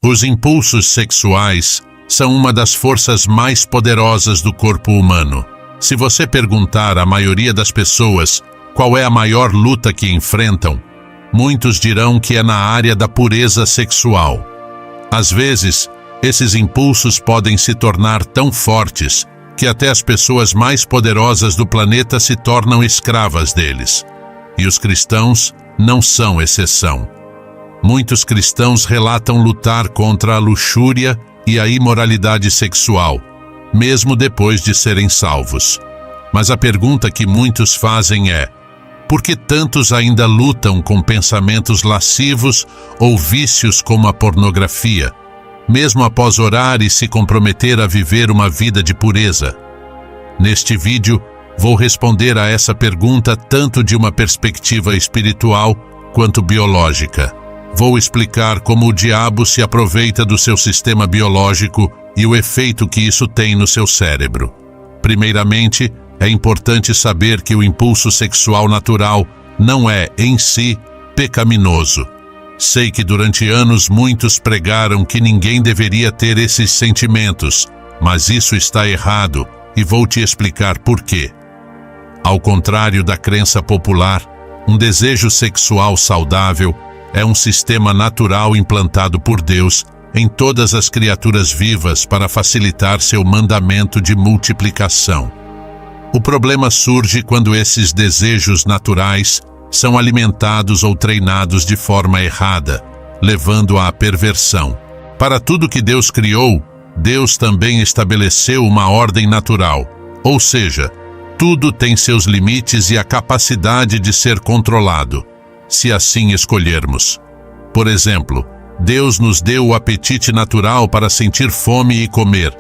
Os impulsos sexuais são uma das forças mais poderosas do corpo humano. Se você perguntar à maioria das pessoas qual é a maior luta que enfrentam, muitos dirão que é na área da pureza sexual. Às vezes, esses impulsos podem se tornar tão fortes que até as pessoas mais poderosas do planeta se tornam escravas deles. E os cristãos não são exceção. Muitos cristãos relatam lutar contra a luxúria e a imoralidade sexual, mesmo depois de serem salvos. Mas a pergunta que muitos fazem é: por que tantos ainda lutam com pensamentos lascivos ou vícios como a pornografia, mesmo após orar e se comprometer a viver uma vida de pureza? Neste vídeo, vou responder a essa pergunta tanto de uma perspectiva espiritual quanto biológica. Vou explicar como o diabo se aproveita do seu sistema biológico e o efeito que isso tem no seu cérebro. Primeiramente, é importante saber que o impulso sexual natural não é, em si, pecaminoso. Sei que durante anos muitos pregaram que ninguém deveria ter esses sentimentos, mas isso está errado e vou te explicar por quê. Ao contrário da crença popular, um desejo sexual saudável é um sistema natural implantado por Deus em todas as criaturas vivas para facilitar seu mandamento de multiplicação. O problema surge quando esses desejos naturais são alimentados ou treinados de forma errada, levando à perversão. Para tudo que Deus criou, Deus também estabeleceu uma ordem natural, ou seja, tudo tem seus limites e a capacidade de ser controlado, se assim escolhermos. Por exemplo, Deus nos deu o apetite natural para sentir fome e comer,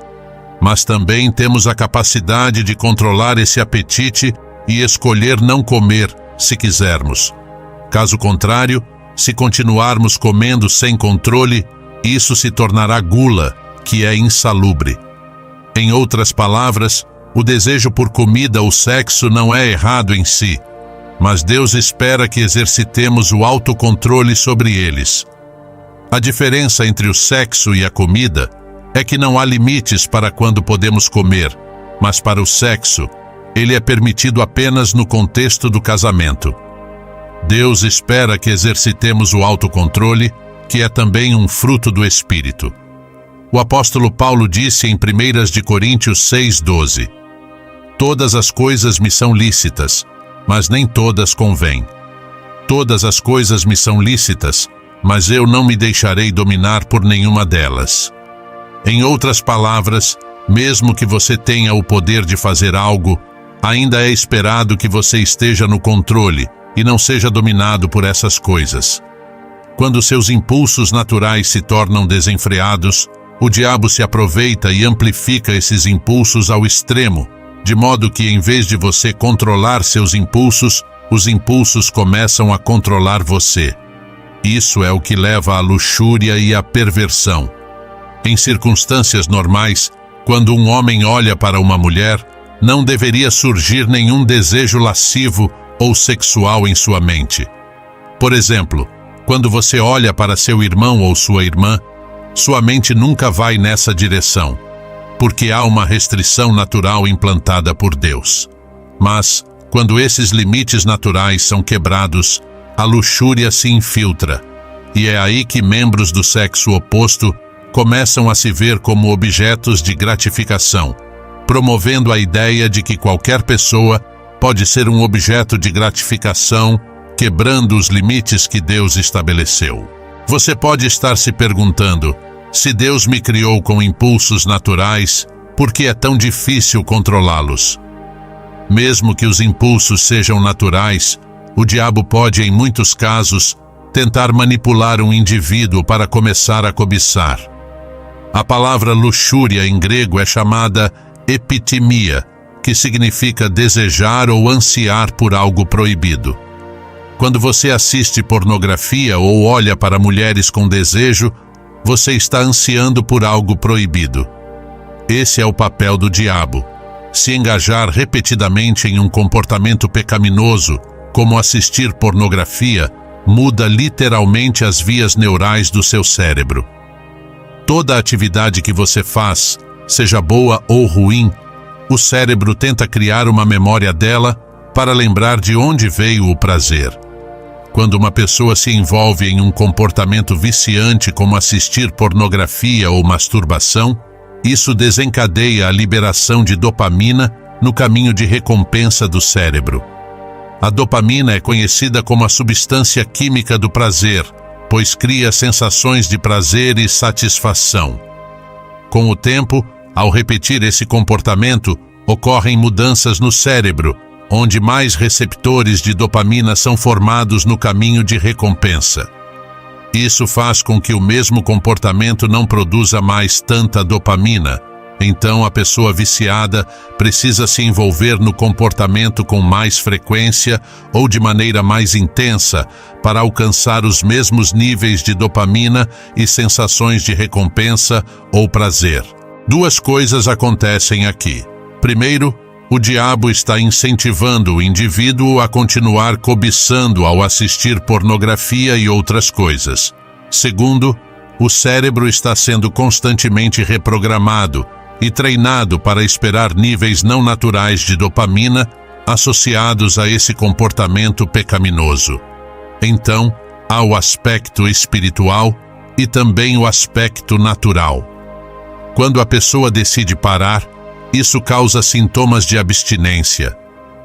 mas também temos a capacidade de controlar esse apetite e escolher não comer, se quisermos. Caso contrário, se continuarmos comendo sem controle, isso se tornará gula, que é insalubre. Em outras palavras, o desejo por comida ou sexo não é errado em si, mas Deus espera que exercitemos o autocontrole sobre eles. A diferença entre o sexo e a comida é que não há limites para quando podemos comer, mas para o sexo, ele é permitido apenas no contexto do casamento. Deus espera que exercitemos o autocontrole, que é também um fruto do Espírito. O apóstolo Paulo disse em 1 Coríntios 6:12: "Todas as coisas me são lícitas, mas nem todas convêm. Todas as coisas me são lícitas, mas eu não me deixarei dominar por nenhuma delas." Em outras palavras, mesmo que você tenha o poder de fazer algo, ainda é esperado que você esteja no controle e não seja dominado por essas coisas. Quando seus impulsos naturais se tornam desenfreados, o diabo se aproveita e amplifica esses impulsos ao extremo, de modo que, em vez de você controlar seus impulsos, os impulsos começam a controlar você. Isso é o que leva à luxúria e à perversão. Em circunstâncias normais, quando um homem olha para uma mulher, não deveria surgir nenhum desejo lascivo ou sexual em sua mente. Por exemplo, quando você olha para seu irmão ou sua irmã, sua mente nunca vai nessa direção, porque há uma restrição natural implantada por Deus. Mas, quando esses limites naturais são quebrados, a luxúria se infiltra, e é aí que membros do sexo oposto começam a se ver como objetos de gratificação, promovendo a ideia de que qualquer pessoa pode ser um objeto de gratificação, quebrando os limites que Deus estabeleceu. Você pode estar se perguntando: se Deus me criou com impulsos naturais, por que é tão difícil controlá-los? Mesmo que os impulsos sejam naturais, o diabo pode, em muitos casos, tentar manipular um indivíduo para começar a cobiçar. A palavra luxúria em grego é chamada epitimia, que significa desejar ou ansiar por algo proibido. Quando você assiste pornografia ou olha para mulheres com desejo, você está ansiando por algo proibido. Esse é o papel do diabo: se engajar repetidamente em um comportamento pecaminoso, como assistir pornografia, muda literalmente as vias neurais do seu cérebro. Toda atividade que você faz, seja boa ou ruim, o cérebro tenta criar uma memória dela para lembrar de onde veio o prazer. Quando uma pessoa se envolve em um comportamento viciante como assistir pornografia ou masturbação, isso desencadeia a liberação de dopamina no caminho de recompensa do cérebro. A dopamina é conhecida como a substância química do prazer, pois cria sensações de prazer e satisfação. Com o tempo, ao repetir esse comportamento, ocorrem mudanças no cérebro, onde mais receptores de dopamina são formados no caminho de recompensa. Isso faz com que o mesmo comportamento não produza mais tanta dopamina. Então, a pessoa viciada precisa se envolver no comportamento com mais frequência ou de maneira mais intensa para alcançar os mesmos níveis de dopamina e sensações de recompensa ou prazer. Duas coisas acontecem aqui. Primeiro, o diabo está incentivando o indivíduo a continuar cobiçando ao assistir pornografia e outras coisas. Segundo, o cérebro está sendo constantemente reprogramado e treinado para esperar níveis não naturais de dopamina associados a esse comportamento pecaminoso. Então, há o aspecto espiritual e também o aspecto natural. Quando a pessoa decide parar, isso causa sintomas de abstinência,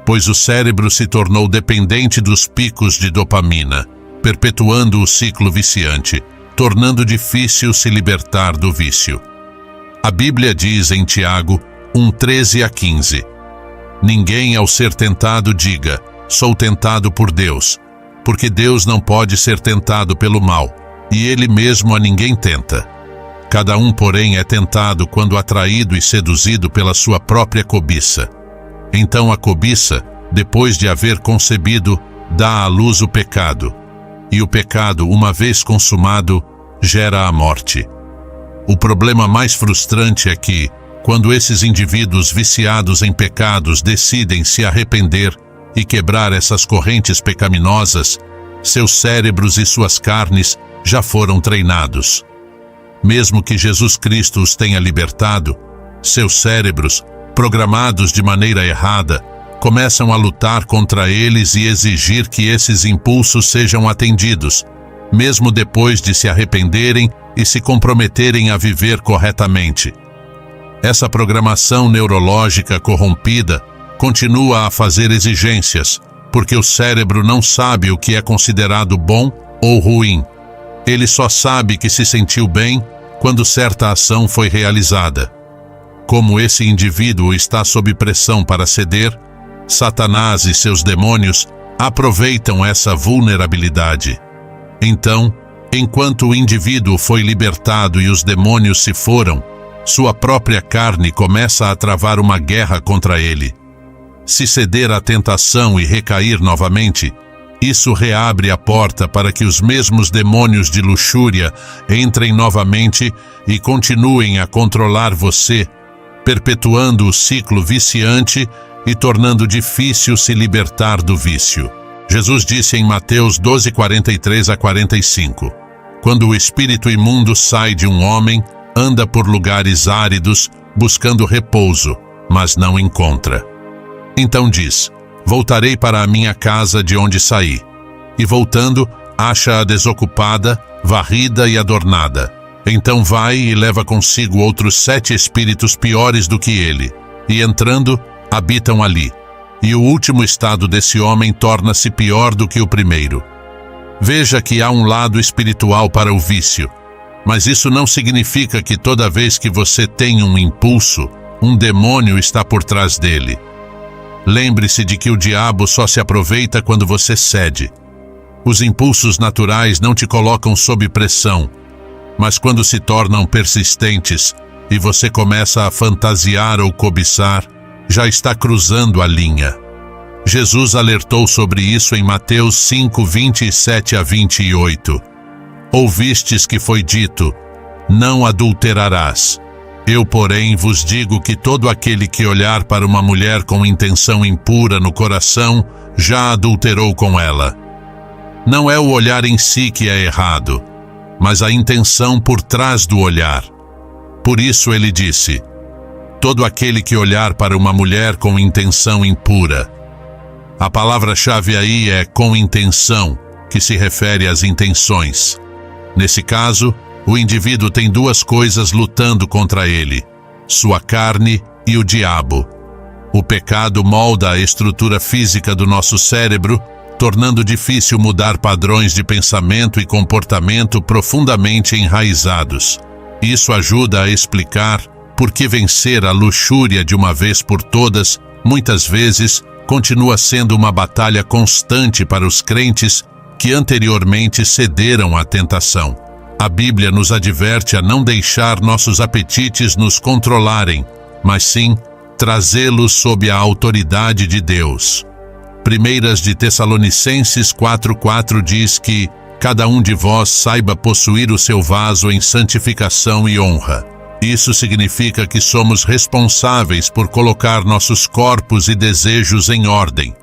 pois o cérebro se tornou dependente dos picos de dopamina, perpetuando o ciclo viciante, tornando difícil se libertar do vício. A Bíblia diz em Tiago 1:13-15: Ninguém ao ser tentado diga, sou tentado por Deus, porque Deus não pode ser tentado pelo mal, e Ele mesmo a ninguém tenta. Cada um, porém, é tentado quando atraído e seduzido pela sua própria cobiça. Então a cobiça, depois de haver concebido, dá à luz o pecado, e o pecado, uma vez consumado, gera a morte. O problema mais frustrante é que, quando esses indivíduos viciados em pecados decidem se arrepender e quebrar essas correntes pecaminosas, seus cérebros e suas carnes já foram treinados. Mesmo que Jesus Cristo os tenha libertado, seus cérebros, programados de maneira errada, começam a lutar contra eles e exigir que esses impulsos sejam atendidos, mesmo depois de se arrependerem e se comprometerem a viver corretamente. Essa programação neurológica corrompida continua a fazer exigências, porque o cérebro não sabe o que é considerado bom ou ruim. Ele só sabe que se sentiu bem quando certa ação foi realizada. Como esse indivíduo está sob pressão para ceder, Satanás e seus demônios aproveitam essa vulnerabilidade. Então, enquanto o indivíduo foi libertado e os demônios se foram, sua própria carne começa a travar uma guerra contra ele. Se ceder à tentação e recair novamente, isso reabre a porta para que os mesmos demônios de luxúria entrem novamente e continuem a controlar você, perpetuando o ciclo viciante e tornando difícil se libertar do vício. Jesus disse em Mateus 12:43-45: Quando o espírito imundo sai de um homem, anda por lugares áridos, buscando repouso, mas não encontra. Então diz: Voltarei para a minha casa de onde saí. E voltando, acha-a desocupada, varrida e adornada. Então vai e leva consigo outros 7 espíritos piores do que ele, e entrando, habitam ali. E o último estado desse homem torna-se pior do que o primeiro. Veja que há um lado espiritual para o vício, mas isso não significa que toda vez que você tem um impulso, um demônio está por trás dele. Lembre-se de que o diabo só se aproveita quando você cede. Os impulsos naturais não te colocam sob pressão, mas quando se tornam persistentes e você começa a fantasiar ou cobiçar, já está cruzando a linha. Jesus alertou sobre isso em Mateus 5:27-28. Ouvistes que foi dito: não adulterarás. Eu, porém, vos digo que todo aquele que olhar para uma mulher com intenção impura no coração, já adulterou com ela. Não é o olhar em si que é errado, mas a intenção por trás do olhar. Por isso ele disse: todo aquele que olhar para uma mulher com intenção impura. A palavra-chave aí é com intenção, que se refere às intenções. Nesse caso, o indivíduo tem duas coisas lutando contra ele: sua carne e o diabo. O pecado molda a estrutura física do nosso cérebro, tornando difícil mudar padrões de pensamento e comportamento profundamente enraizados. Isso ajuda a explicar por que vencer a luxúria de uma vez por todas, muitas vezes, continua sendo uma batalha constante para os crentes que anteriormente cederam à tentação. A Bíblia nos adverte a não deixar nossos apetites nos controlarem, mas sim trazê-los sob a autoridade de Deus. 1 de Tessalonicenses 4:4 diz que cada um de vós saiba possuir o seu vaso em santificação e honra. Isso significa que somos responsáveis por colocar nossos corpos e desejos em ordem,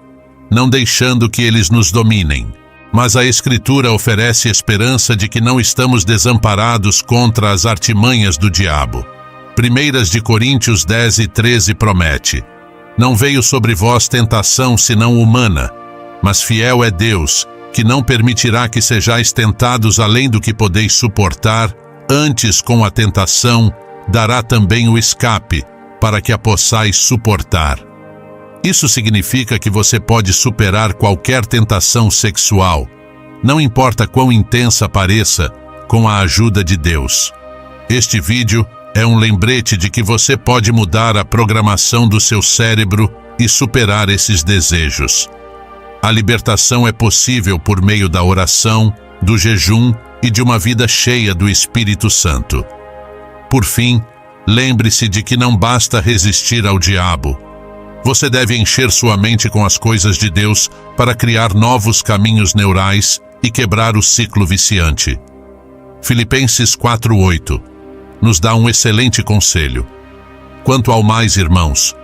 não deixando que eles nos dominem. Mas a Escritura oferece esperança de que não estamos desamparados contra as artimanhas do diabo. 1 de Coríntios 10:13 promete: não veio sobre vós tentação senão humana, mas fiel é Deus, que não permitirá que sejais tentados além do que podeis suportar, antes com a tentação dará também o escape, para que a possais suportar. Isso significa que você pode superar qualquer tentação sexual, não importa quão intensa pareça, com a ajuda de Deus. Este vídeo é um lembrete de que você pode mudar a programação do seu cérebro e superar esses desejos. A libertação é possível por meio da oração, do jejum e de uma vida cheia do Espírito Santo. Por fim, lembre-se de que não basta resistir ao diabo. Você deve encher sua mente com as coisas de Deus para criar novos caminhos neurais e quebrar o ciclo viciante. Filipenses 4:8 nos dá um excelente conselho. Quanto ao mais, irmãos,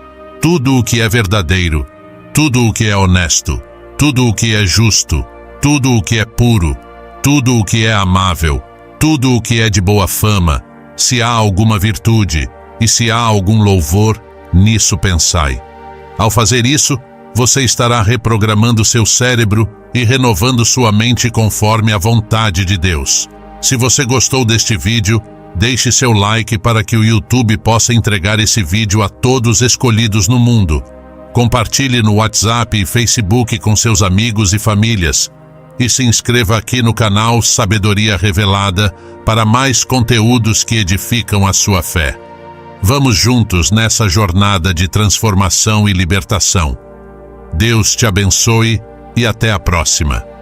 tudo o que é verdadeiro, tudo o que é honesto, tudo o que é justo, tudo o que é puro, tudo o que é amável, tudo o que é de boa fama, se há alguma virtude e se há algum louvor, nisso pensai. Ao fazer isso, você estará reprogramando seu cérebro e renovando sua mente conforme a vontade de Deus. Se você gostou deste vídeo, deixe seu like para que o YouTube possa entregar esse vídeo a todos escolhidos no mundo. Compartilhe no WhatsApp e Facebook com seus amigos e famílias. E se inscreva aqui no canal Sabedoria Revelada para mais conteúdos que edificam a sua fé. Vamos juntos nessa jornada de transformação e libertação. Deus te abençoe e até a próxima.